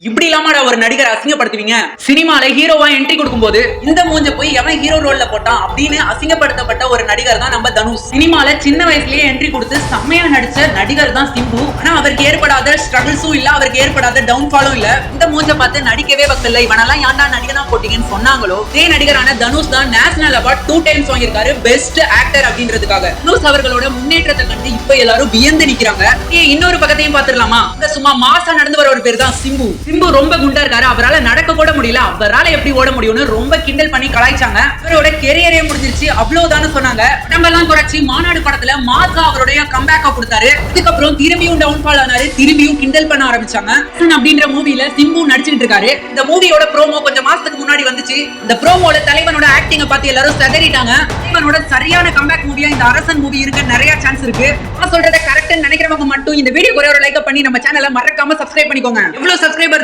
இப்படி இல்லாமடா ஒரு நடிகர் அசிங்கப்படுத்துவீங்க. சினிமால ஹீரோவா என்ட்ரி கொடுக்கும்போது இந்த மூஞ்ச போய் எவன் ஹீரோ ரோல்ல போட்டான் அப்படின்னு அசிங்கப்படுத்தப்பட்ட ஒரு நடிகர் தான் நம்ம தனுஷ். சினிமால சின்ன வயசுலயே என்ட்ரி கொடுத்து செம்மையா நடிச்ச நடிகர் தான் சிம்பு. ஆனா அவருக்கு ஏற்படாத ஸ்ட்ரகிள்ஸும் இல்ல, அவருக்கு ஏற்படாத டவுன்ஃபாலும் இல்ல. இந்த மூஞ்ச பார்த்து நடிக்கவே வக்கல, இவனெல்லாம் ஏன்டா நடிகனா போட்டீங்கன்னு சொன்னாங்களோ இதே நடிகரான தனுஷ் தான் நேஷனல் அவார்ட் 2 டைம்ஸ் வாங்கியிருக்காரு பெஸ்ட் ஆக்டர் அப்படின்றதுக்காக. தனுஷ் அவர்களோட முன்னேற்றத்தை கண்டு இப்ப எல்லாரும் வியந்து நிக்கிறாங்க. இன்னொரு பக்கத்தையும் பாத்துடலாமா? சும்மா மாசா நடந்து வர ஒரு பேர் தான் சிம்பு. சிம்பு ரொம்ப குண்டா இருக்காரு, அவரால் நடக்க கூட முடியல, அவரால் எப்படி ஓட முடியும்னு ரொம்ப கிண்டல் பண்ணி கலாய்ச்சாங்க. அவரோட கெரியரே முடிஞ்சிருச்சு அவ்வளவுதான்னு சொன்னாங்க. நம்ம எல்லாம் குறைச்சி மாநாடு படத்துல மாசா அவருடைய கம்பேக்கா கொடுத்தாரு. அதுக்கப்புறம் திரும்பியும் டவுன்ஃபால் ஆனாரு, திரும்பியும் கிண்டல் பண்ண ஆரம்பிச்சாங்க. அப்படின்ற மூவில சிம்பு நடிச்சுட்டு இருக்காரு. இந்த மூவியோட ப்ரோமோ கொஞ்சம் மாசத்துக்கு முன்னாடி வந்துச்சு. இந்த ப்ரோமோல தலைவனோட ஆக்டிங்க பார்த்து எல்லாரும் சதறிட்டாங்க. தலைவனோட சரியான கம்பேக் மூவியா இந்த அரசன் மூவி இருக்க நிறைய சான்ஸ் இருக்கு. நான் சொல்றத கரெக்ட்னு நினைக்கிறவங்க மட்டும் இந்த வீடியோ ஒரே ஒரு லைக் பண்ணி நம்ம சேனலை மறக்காம சப்ஸ்கிரைப் பண்ணிக்கோங்க. எவ்வளவு சப்ஸ்கிரைபர்